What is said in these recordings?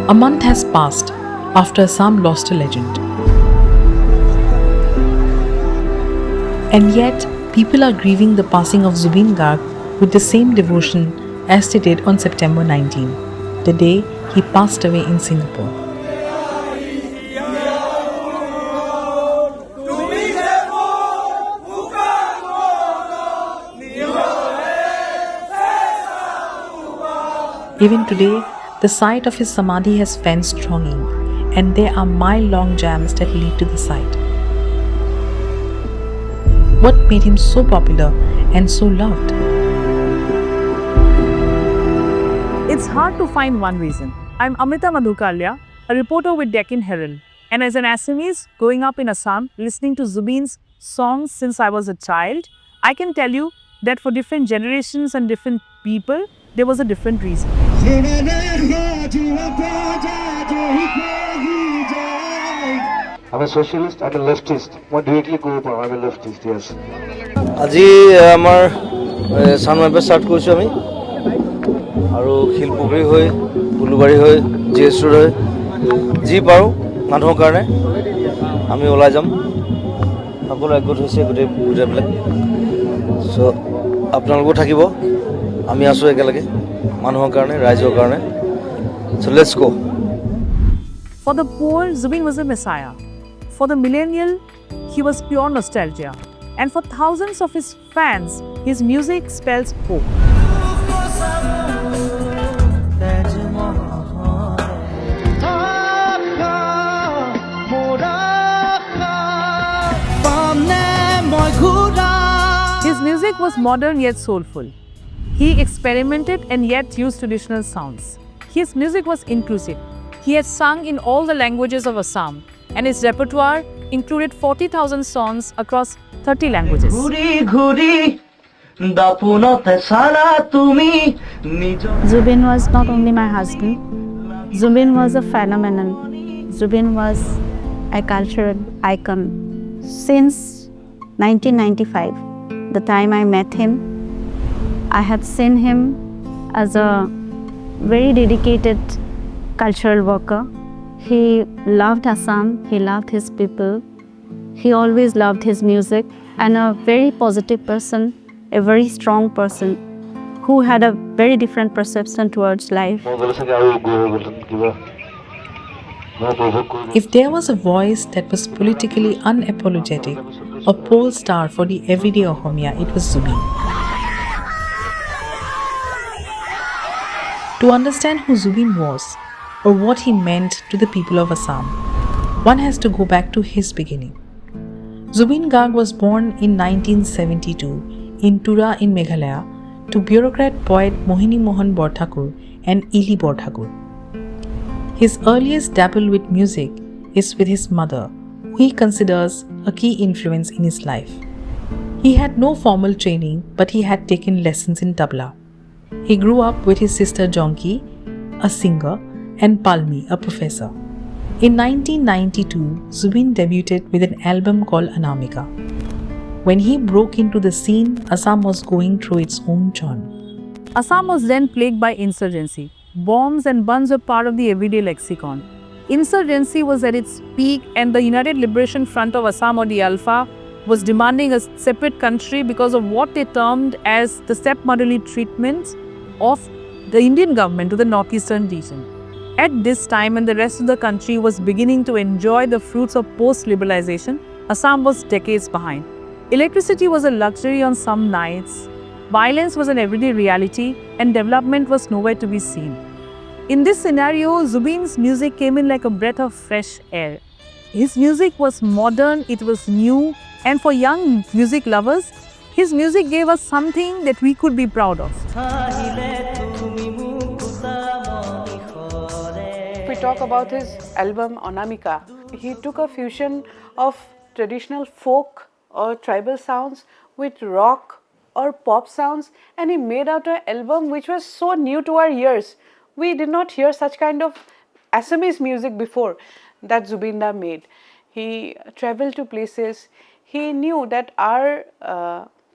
A month has passed after Assam lost a legend. And yet, people are grieving the passing of Zubeen Garg with the same devotion as they did on September 19, the day he passed away in Singapore. Even today, the site of his samadhi has fans thronging, and there are mile-long jams that lead to the site. What made him so popular and so loved? It's hard to find one reason. I'm Amrita Madhukalya, a reporter with Deccan Herald, and as an Assamese growing up in Assam, listening to Zubeen's songs since I was a child, I can tell you that for different generations and different people, there was a different reason. I'm a socialist, I'm a leftist. What directly go about? I'm a leftist, yes. আজি আমাৰ চানমাইপে start কৰিছোঁ আমি আৰু শিলপুখুৰী হৈ উলুবাৰী হৈ GS road হৈ যি পাৰোঁ মানুহৰ কাৰণে আমি ওলাই যাম সকলো একগোট হৈছে গোটেইবিলাক চ' আপোনালোকো থাকিব আমি আছোঁ একেলগে মানুহৰ কাৰণে ৰাইজৰ কাৰণে চ' let's go For the poor, Zubeen was a messiah. For the millennial, he was pure nostalgia. And for thousands of his fans, his music spells hope. His music was modern yet soulful. He experimented and yet used traditional sounds. His music was inclusive. He had sung in all the languages of Assam, and his repertoire included 40,000 songs across 30 languages. Zubeen was not only my husband, Zubeen was a phenomenon. Zubeen was a cultural icon. Since 1995, the time I met him, I have seen him as a very dedicated cultural worker. He loved Assam, he loved his people, he always loved his music, and a very positive person, a very strong person who had a very different perception towards life. If there was a voice that was politically unapologetic, a pole star for the everyday Ohomia, it was Zubeen. To understand who Zubeen was, or what he meant to the people of Assam, one has to go back to his beginning. Zubeen Garg was born in 1972 in Tura in Meghalaya to bureaucrat poet Mohini Mohan Borthakur and Ili Borthakur. His earliest dabble with music is with his mother, who he considers a key influence in his life. He had no formal training, but he had taken lessons in tabla. He grew up with his sister Jonki, a singer, and Palmi, a professor. In 1992, Zubeen debuted with an album called Anamika. When he broke into the scene, Assam was going through its own churn. Assam was then plagued by insurgency. Bombs and buns were part of the everyday lexicon. Insurgency was at its peak, and the United Liberation Front of Assam, or the ALFA, was demanding a separate country because of what they termed as the stepmotherly treatment of the Indian government to the northeastern region. At this time, when the rest of the country was beginning to enjoy the fruits of post-liberalization, Assam was decades behind. Electricity was a luxury on some nights, violence was an everyday reality, and development was nowhere to be seen. In this scenario, Zubeen's music came in like a breath of fresh air. His music was modern, it was new, and for young music lovers, his music gave us something that we could be proud of. If we talk about his album Anamika, he took a fusion of traditional folk or tribal sounds with rock or pop sounds, and he made out an album which was so new to our ears. We did not hear such kind of Assamese music before that Zubeen Da made. He traveled to places. He knew that our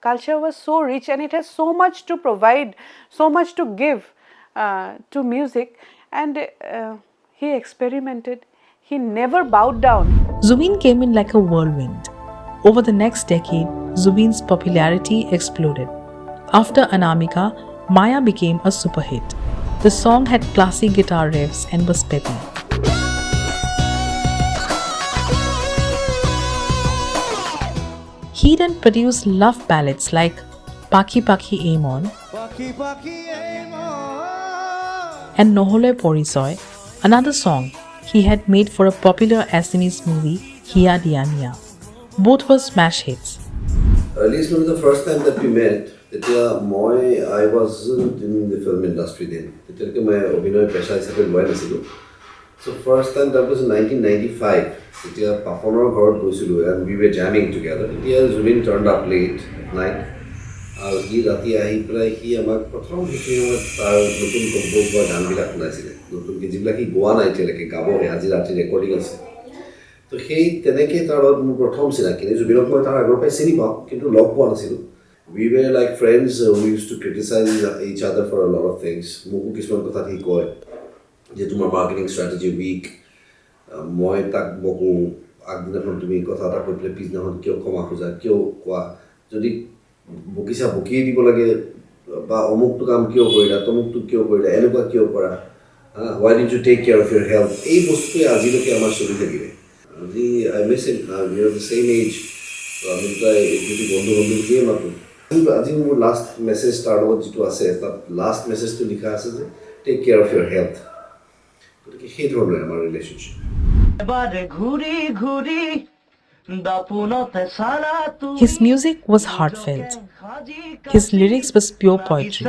culture was so rich and it has so much to provide, so much to give to music, and he experimented, he never bowed down. Zubeen came in like a whirlwind. Over the next decade, Zubeen's popularity exploded. After Anamika, Maya became a super hit. The song had classy guitar riffs and was peppy. He then produced love ballads like Paki Paki Aimon and Nohole Porisoy, another song he had made for a popular Assamese movie, Hiya Diya Niya. Both were smash hits. At least the first time that we met, I was in the film industry then. So first time that was in 1995. And we were jamming together. Zubeen turned up late at night. He recording. So he teneke taro prothom sinakini Zubeenok moi tar agor pai sini pao kintu log poa nasilu. We were like friends who used to criticize each other for a lot of things. Moku kisman kotha hi koy je tumar marketing strategy weak. Moi tak boku agdinakhon tumi kotha ta koi pele piznahon kyo koma khoja kyo koa jodi bokisa boki dibo lage ba omuk tu kam kyo koira tomuk tu kyo koira enuka kyo kora. Why didn't you take care of your health? Ei bostu ajiloke amar shori lagile. I miss him. We are the same age. So I think my last message started with the last message to likha ase take care of your health. He thrown my relationship. His music was heartfelt. His lyrics was pure poetry.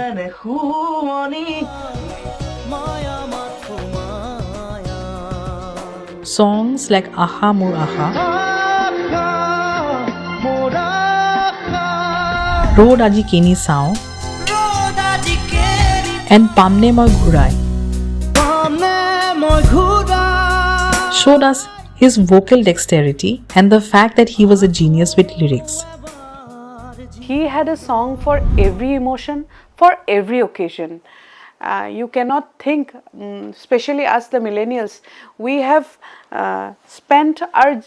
Songs like Aha Moor Aha, Road Aji Keni Sao, and Pamne Moi Ghurai showed us his vocal dexterity and the fact that he was a genius with lyrics. He had a song for every emotion, for every occasion. You cannot think, especially us the millennials, we have spent our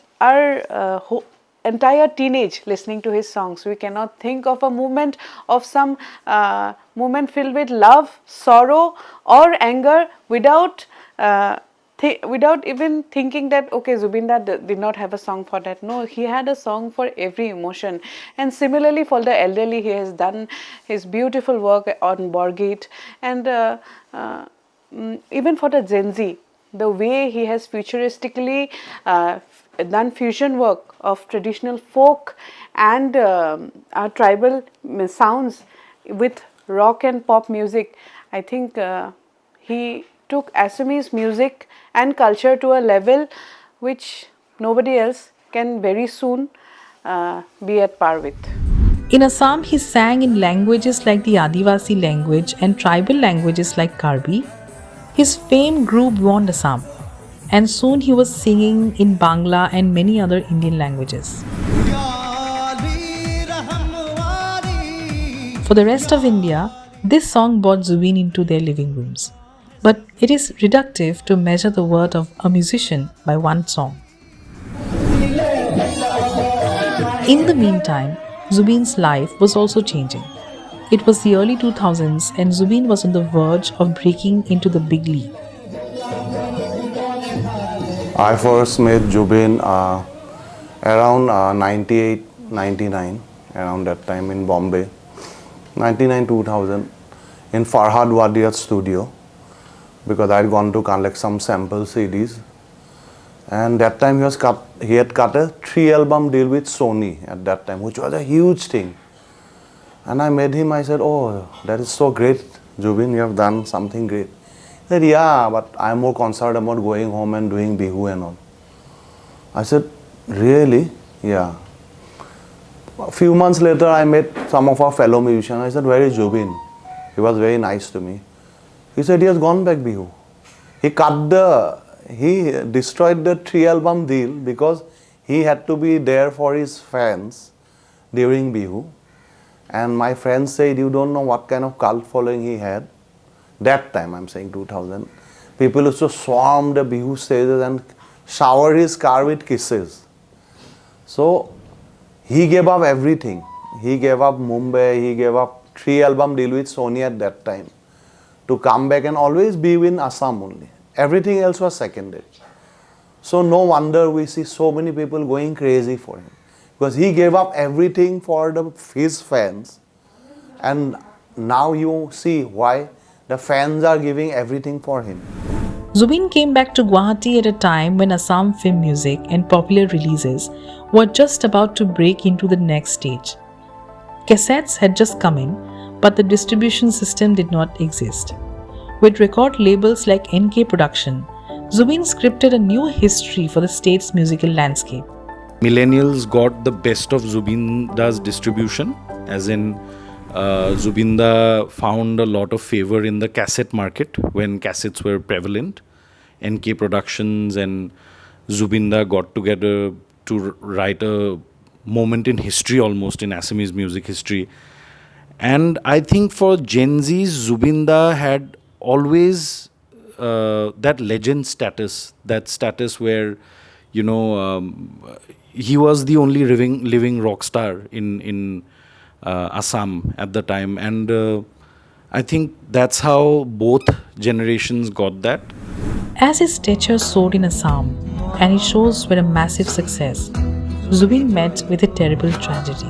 entire teenage listening to his songs. We cannot think of a moment of some moment filled with love, sorrow or anger without even thinking that okay, Zubeen did not have a song for that. No, he had a song for every emotion. And similarly for the elderly, he has done his beautiful work on Borgit, and even for the Gen Z, the way he has futuristically done fusion work of traditional folk and our tribal sounds with rock and pop music. I think he took Assamese music and culture to a level which nobody else can very soon be at par with. In Assam, he sang in languages like the Adivasi language and tribal languages like Karbi. His fame grew beyond Assam, and soon he was singing in Bangla and many other Indian languages. For the rest of India, this song brought Zubeen into their living rooms. But it is reductive to measure the worth of a musician by one song. In the meantime, Zubeen's life was also changing. It was the early 2000s and Zubeen was on the verge of breaking into the big league. I first met Zubeen around 98, 99, around that time in Bombay. 99-2000 in Farhad Wadia's studio, because I had gone to collect some sample CDs. And that time he had cut a 3-album deal with Sony at that time, which was a huge thing. And I met him, I said, oh, that is so great, Zubeen, you have done something great. He said, yeah, but I'm more concerned about going home and doing Bihu and all. I said, really? Yeah. A few months later, I met some of our fellow musicians. I said, where is Zubeen? He was very nice to me. He said, he has gone back Bihu. He destroyed the 3-album deal because he had to be there for his fans during Bihu. And my friends said, you don't know what kind of cult following he had. That time, I'm saying 2000. People used to swarm the Bihu stages and shower his car with kisses. So he gave up everything. He gave up Mumbai, he gave up 3-album deal with Sony at that time to come back and always be in Assam only. Everything else was secondary. So no wonder we see so many people going crazy for him. Because he gave up everything for his fans. And now you see why the fans are giving everything for him. Zubeen came back to Guwahati at a time when Assam film music and popular releases were just about to break into the next stage. Cassettes had just come in, but the distribution system did not exist. With record labels like NK Production, Zubeen scripted a new history for the state's musical landscape. Millennials got the best of Zubeen's distribution, as in Zubeen found a lot of favor in the cassette market when cassettes were prevalent. NK Productions and Zubeen got together to write a moment in history, almost in Assamese music history. And I think for Gen Zs, Zubeen had always that legend status, that status where, he was the only living rock star in Assam at the time. And I think that's how both generations got that. As his stature soared in Assam and his shows were a massive success, Zubeen met with a terrible tragedy.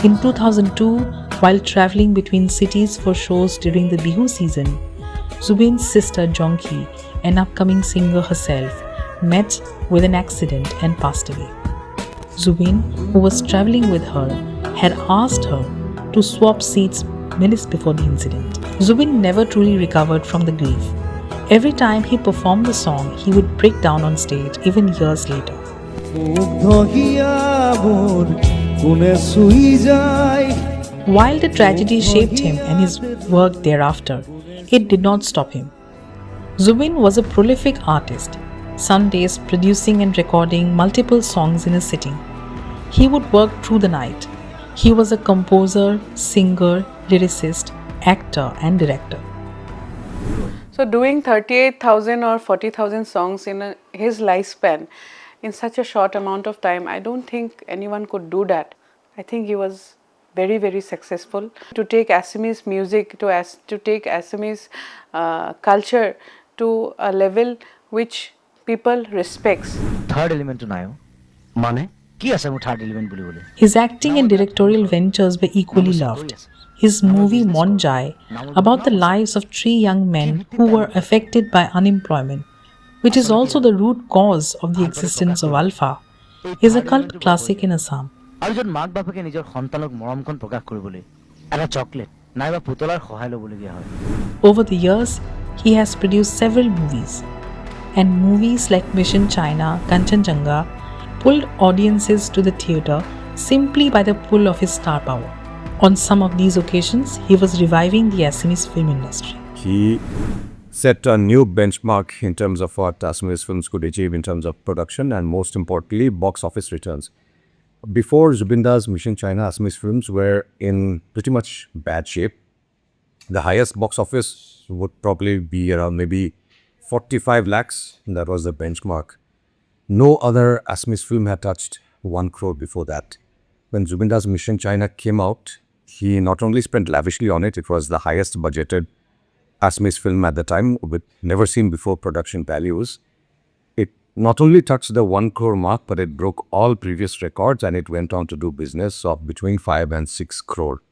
In 2002, while traveling between cities for shows during the Bihu season, Zubeen's sister Jonki, an upcoming singer herself, met with an accident and passed away. Zubeen, who was traveling with her, had asked her to swap seats minutes before the incident. Zubeen never truly recovered from the grief. Every time he performed the song, he would break down on stage, even years later. While the tragedy shaped him and his work thereafter, it did not stop him. Zubeen was a prolific artist, some days producing and recording multiple songs in a sitting. He would work through the night. He was a composer, singer, lyricist, actor and director. So doing 38,000 or 40,000 songs in his lifespan in such a short amount of time, I don't think anyone could do that. I think he was very, very successful. To take Assamese music, to take Assamese culture to a level which people respects. Third element to nayo, mane ki Assam third element boli bole. His acting and directorial ventures were equally loved. His movie Monjai, about the lives of 3 young men who were affected by unemployment, which is also the root cause of the existence of Alpha, is a cult classic in Assam. Arjon mak bapake nijor santanok morom kon prakash koribole eta chocolate naiba putolar sahay loboligia hoy. Over the years, he has produced several movies, and movies like Mission China, Kanchenjunga pulled audiences to the theatre simply by the pull of his star power. On some of these occasions, he was reviving the Assamese film industry. He set a new benchmark in terms of what Assamese films could achieve in terms of production and, most importantly, box office returns. Before Zubeen's Mission China, Assamese films were in pretty much bad shape. The highest box office would probably be around maybe 45 lakhs. That was the benchmark. No other Assamese film had touched 1 crore before that. When Zubeen's Mission China came out, he not only spent lavishly on it, it was the highest budgeted Assamese film at the time with never seen before production values. It not only touched the 1 crore mark, but it broke all previous records and it went on to do business of between 5 and 6 crore.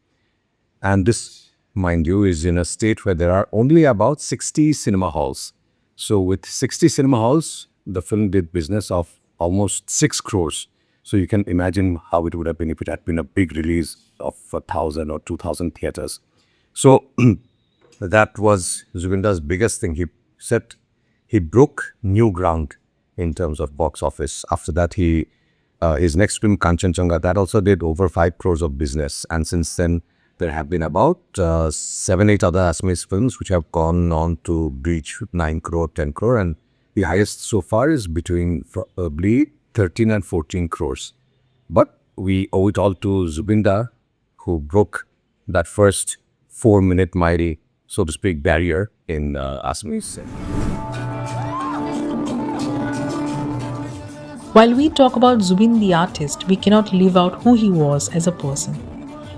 And this, mind you, is in a state where there are only about 60 cinema halls. So with 60 cinema halls, the film did business of almost 6 crores. So you can imagine how it would have been if it had been a big release of 1,000 or 2,000 theaters. So that was Zubeen's biggest thing. He broke new ground in terms of box office. After that, his next film, Kanchenjunga, that also did over 5 crores of business. And since then, there have been about 7-8 other Assamese films which have gone on to breach 9 crore, 10 crore. And the highest so far is between probably 13 and 14 crores. But we owe it all to Zubeen, who broke that first 4-minute mighty, so to speak, barrier in Assamese cinema. While we talk about Zubeen the artist, we cannot leave out who he was as a person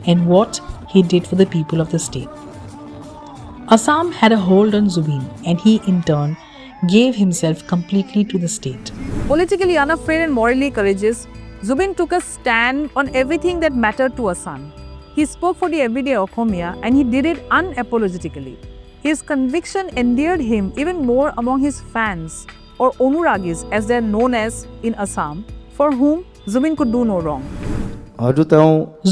and what he did for the people of the state. Assam had a hold on Zubeen, and he in turn gave himself completely to the state. Politically unafraid and morally courageous, Zubeen took a stand on everything that mattered to Assam. He spoke for the everyday Okhomia, and he did it unapologetically. His conviction endeared him even more among his fans, or Onuragis as they are known as in Assam, for whom Zubeen could do no wrong.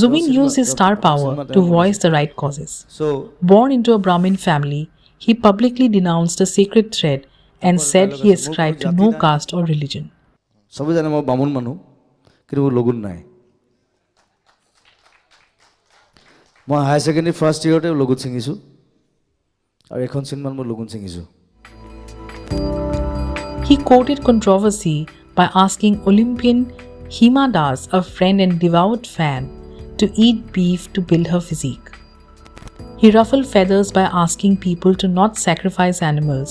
Zubeen used his star power to voice the right causes. Born into a Brahmin family, he publicly denounced a sacred thread and said he ascribed to no caste or religion. মই high secondary first ইয়েৰতে লগুত ছিঙিছোঁ আৰু এখন চিনেমাত মই লগুন ছিঙিছোঁ. He courted controversy by asking Olympian Hima Das, a friend and devout fan, to eat beef to build her physique. He ruffled feathers by asking people to not sacrifice animals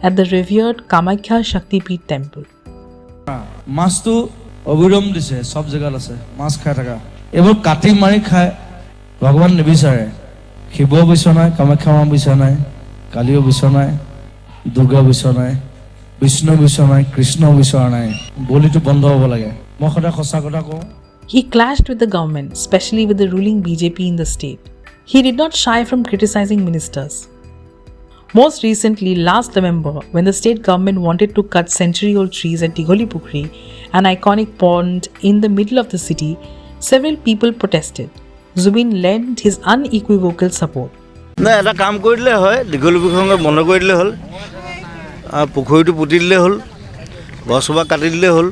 at the revered Kamakhya Shaktipeeth temple. মাছটো অবিৰম দিছে, সব জেগাত আছে, মাছ খাই থকা. এইবোৰ কাটি মাৰি খাই ভগৱান নিবিচাৰে. শিৱ বিচৰা নাই, কামাখ্যা মা বিচৰা নাই, কালীও বিচৰা নাই, দুৰ্গা বিচৰা নাই, বিষ্ণু বিচৰা নাই, কৃষ্ণ বিচৰা নাই. বলিটো বন্ধ হ'ব লাগে. মই সদায় সঁচা কথা কওঁ. He clashed with the government, especially with the ruling BJP in the state. He did not shy from criticizing ministers. Most recently, last November, when the state government wanted to cut century-old trees at Digholi-Pukhuri, an iconic pond in the middle of the city, several people protested. Zubeen lent his unequivocal support. না এটা কাম কৰি দিলে হয়, দীঘলীপুখুৰী বন্ধ কৰি দিলে হ'ল, পুখুৰীটো পুতি দিলে হ'ল, গছজোপা কাটি দিলে হ'ল,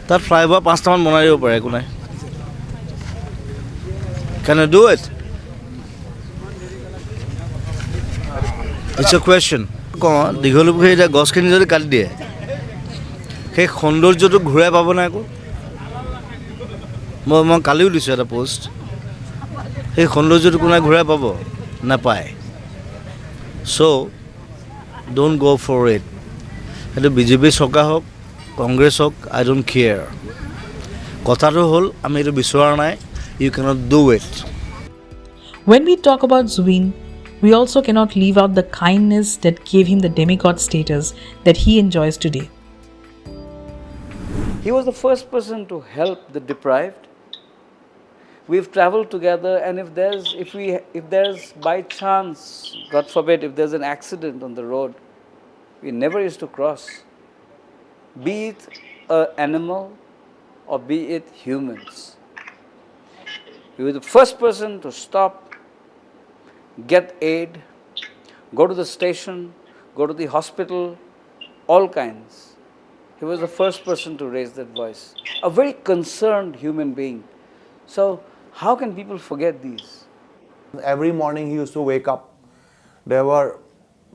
তাত ফ্লাইঅভাৰ 5টামান বনাই দিব পাৰে, একো নাই. Can I do it? It's a question. Dighalipukhuri এতিয়া গছখিনি যদি কাটি দিয়ে, সেই সৌন্দৰ্যটো ঘূৰাই পাব নাই আকৌ? মই কালিও দিছোঁ এটা পোষ্ট. সেই সৌন্দৰ্যটো কোনে ঘূৰাই পাব? নাপায়. চ' ডোণ্ট গ' ফৰ ইট. সেইটো বিজেপি চৰকাৰ হওক, কংগ্ৰেছ হওক, আই ডোণ্ট কেয়াৰ. কথাটো হ'ল আমি এইটো বিচৰা নাই. You cannot do it. When we talk about Zubeen, we also cannot leave out the kindness that gave him the demigod status that he enjoys today. He was the first person to help the deprived. We've traveled together, and if there's by chance, God forbid, if there's an accident on the road, we never used to cross. Be it an animal or be it humans. He was the first person to stop, get aid, go to the station, go to the hospital, all kinds. He was the first person to raise that voice. A very concerned human being. So, how can people forget these? Every morning he used to wake up. There were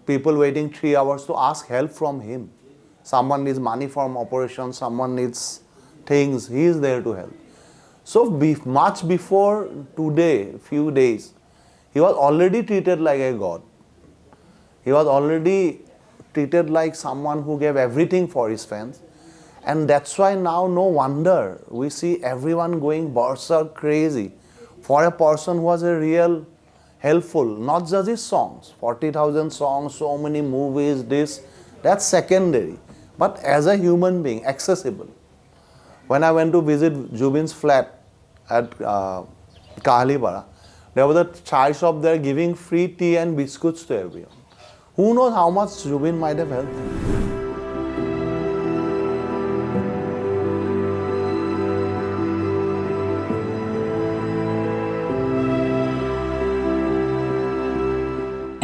people waiting 3 hours to ask help from him. Someone needs money from operation, someone needs things, he is there to help. So much before today, few days, he was already treated like a god. He was already treated like someone who gave everything for his fans. And that's why now no wonder we see everyone going berserk crazy for a person who was a real helpful, not just his songs, 40,000 songs, so many movies, that's secondary. But as a human being, accessible. When I went to visit Zubeen's flat at Kahalipara, there was a chai shop there giving free tea and biscuits to everyone. Who knows how much Zubeen might have helped him.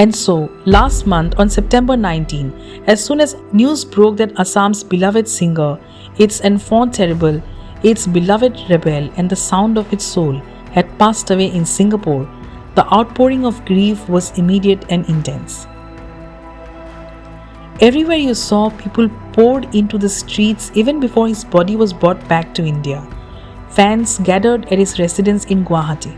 And so, last month on September 19, as soon as news broke that Assam's beloved singer, its enfant terrible, its beloved rebel and the sound of its soul had passed away in Singapore, the outpouring of grief was immediate and intense. Everywhere you saw, people poured into the streets even before his body was brought back to India. Fans gathered at his residence in Guwahati.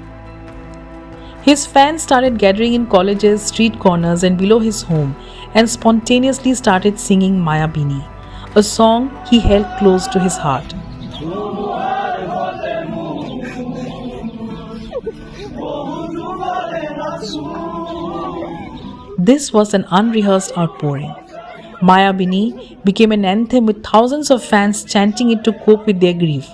His fans started gathering in colleges, street corners and below his home and spontaneously started singing Maya Bini, a song he held close to his heart. This was an unrehearsed outpouring. Mayabini became an anthem with thousands of fans chanting it to cope with their grief.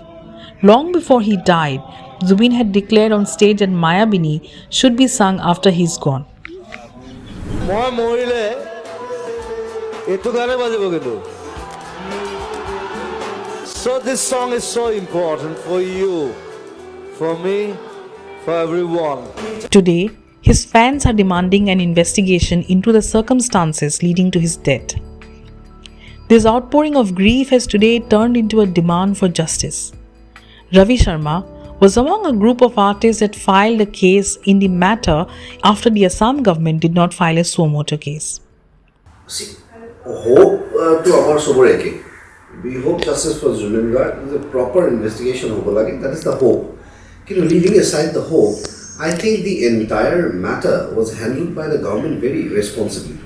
Long before he died, Zubeen had declared on stage that Mayabini should be sung after he's gone. So this song is so important for you, for me, for everyone. Today, his fans are demanding an investigation into the circumstances leading to his death. This outpouring of grief has today turned into a demand for justice. Ravi Sharma was among a group of artists that filed a case in the matter after the Assam government did not file a suo motu case. See, hope to our soboreke. We hope justice for Zubeen Garg, the proper investigation of Bollywood. That is the hope. Leaving aside the hope, I think the entire matter was handled by the government very irresponsibly.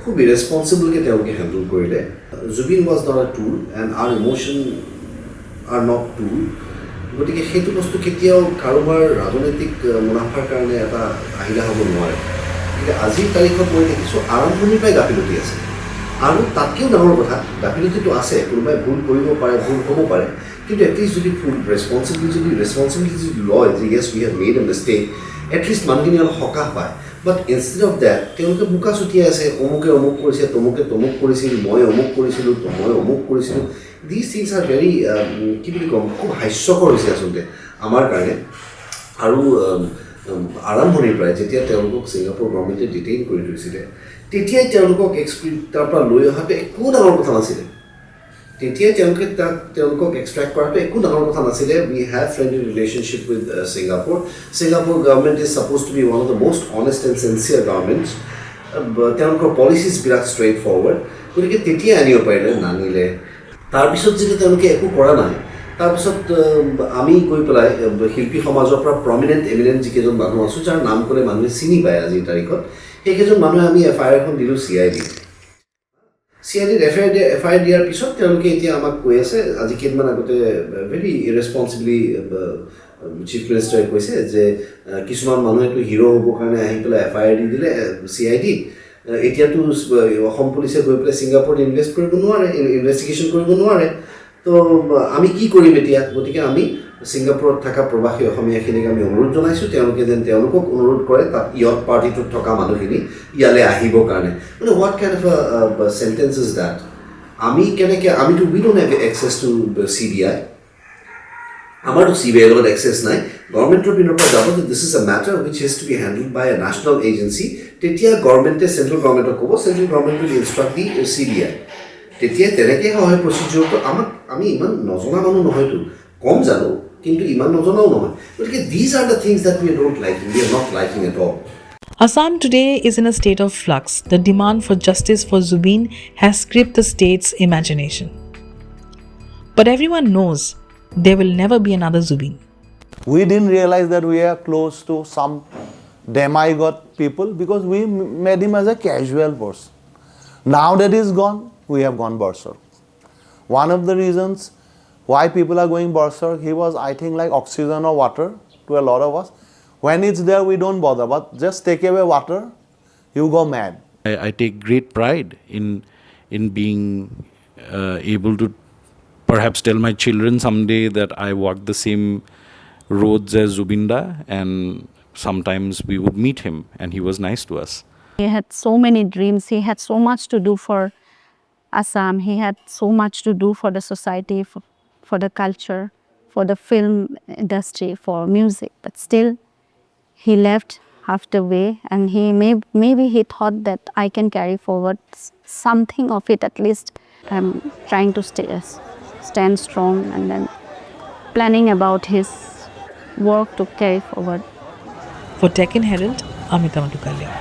Who be responsible ke teuke handle korile. Zubeen was not a tool, and our emotions are not tool. গতিকে সেইটো বস্তু কেতিয়াও কাৰোবাৰ ৰাজনৈতিক মুনাফাৰ কাৰণে এটা আহিলা হ'ব নোৱাৰে। গতিকে আজিৰ তাৰিখত মই দেখিছোঁ আৰম্ভণিৰ পৰাই গাফিলতি আছে, আৰু তাতকৈও ডাঙৰ কথা গাফিলতিটো আছে, কোনোবাই ভুল কৰিব পাৰে, ভুল হ'ব পাৰে, কিন্তু এটলিষ্ট যদি ফুল ৰেছপনচিবিলিটি যদি লয় যে yes we have made a mistake, at least মানুহখিনি অলপ সকাহ পায়। বাট ইনষ্টেড অফ দেট তেওঁলোকে বোকা ছুটিয়াই আছে, অমুকে অমুক কৰিছে, তমুকে তমুক কৰিছিল, মই অমুক কৰিছিলোঁ, মই অমুক কৰিছিলোঁ। These things are very কি বুলি ক'ম, খুব হাস্যকৰ হৈছে আচলতে আমাৰ কাৰণে। আৰু আৰম্ভণিৰ পৰাই যেতিয়া তেওঁলোকক ছিংগাপুৰ গভৰ্ণমেণ্টে ডিটেইন কৰি থৈছিলে, তেতিয়াই তেওঁলোকক তাৰ পৰা লৈ অহাটো একো ডাঙৰ কথা নাছিলে। তেতিয়াই তেওঁলোকক এক্সট্ৰেক্ট কৰাটো একো ডাঙৰ কথা নাছিলে। We have friendly relationship with Singapore. Singapore government is supposed to be one of the most honest and sincere governments. তেওঁলোকৰ পলিচিজ বিৰাট ষ্ট্ৰেইট ফৰৱাৰ্ড, গতিকে তেতিয়াই আনিব পাৰিলে, নানিলে। তাৰপিছত যেতিয়া তেওঁলোকে একো কৰা নাই, তাৰপিছত আমি গৈ পেলাই শিল্পী সমাজৰ পৰা প্ৰমিনেণ্ট এমিনেণ্ট যিকেইজন মানুহ আছোঁ, যাৰ নাম ক'লে মানুহে চিনি পায় আজিৰ তাৰিখত, সেইকেইজন মানুহে আমি এফআইআৰ এখন দিলোঁ CID এফআইআৰ দিয়াৰ পিছত তেওঁলোকে এতিয়া আমাক কৈ আছে, আজি কেইদিনমান আগতে ভেৰি ইৰেছপনচিবলি চিফ মিনিষ্টাৰে কৈছে যে কিছুমান মানুহেতো হিৰ' হ'বৰ কাৰণে আহি পেলাই এফআইআৰ দি দিলে CID। এতিয়াতো অসম পুলিচে গৈ পেলাই ছিংগাপুৰত ইনভেষ্টিগেশ্যন কৰিব নোৱাৰে। তো আমি কি কৰিম এতিয়া? গতিকে আমি ছিংগাপুৰত থকা প্ৰৱাসী অসমীয়াখিনিক আমি অনুৰোধ জনাইছোঁ, তেওঁলোকে যেন তেওঁলোকক অনুৰোধ কৰে তাত ইয়ত পাৰ্টিটোত থকা মানুহখিনি ইয়ালৈ আহিবৰ কাৰণে। মানে what kind of sentence is that? আমি কেনেকৈ, আমিতো we don't have access to CBI, আমাৰতো CBI লগত এক্সেছ নাই। গভৰ্ণমেণ্টৰ পিনৰ পৰা যাব যে this is a matter which has to be handled by a national agency, তেতিয়া গভৰ্ণমেণ্টে চেণ্ট্ৰেল গভৰ্ণমেণ্টক ক'ব, central government will instruct the CBI। তেতিয়া তেনেকৈ হয় প্ৰচিডিউৰটো। আমি ইমান নজনা মানুহ নহয়তো, কম জানো, কিন্তু ইমান নজনাও নহয়। গতিকে these are the things that we don't like, we are not liking at all. Assam today is in a state of flux. The demand for justice for Zubeen has gripped the state's imagination. But everyone knows there will never be another Zubeen. We didn't realize that we are close to some demigod people because we met him as a casual person. Now that he's gone, we have gone berserk. One of the reasons why people are going berserk, he was, I think, like oxygen or water to a lot of us. When it's there, we don't bother, but just take away water, you go mad. I take great pride in being able to perhaps tell my children someday that I walked the same roads as Zubinda, and sometimes we would meet him and he was nice to us. He had so many dreams. He had so much to do for Assam. He had so much to do for the society, for the culture, for the film industry, for music. But still, he left halfway, and maybe he thought that I can carry forward something of it at least. I'm trying to stand strong and then planning about his work to carry forward. For Deccan Herald, Amita Matukalia.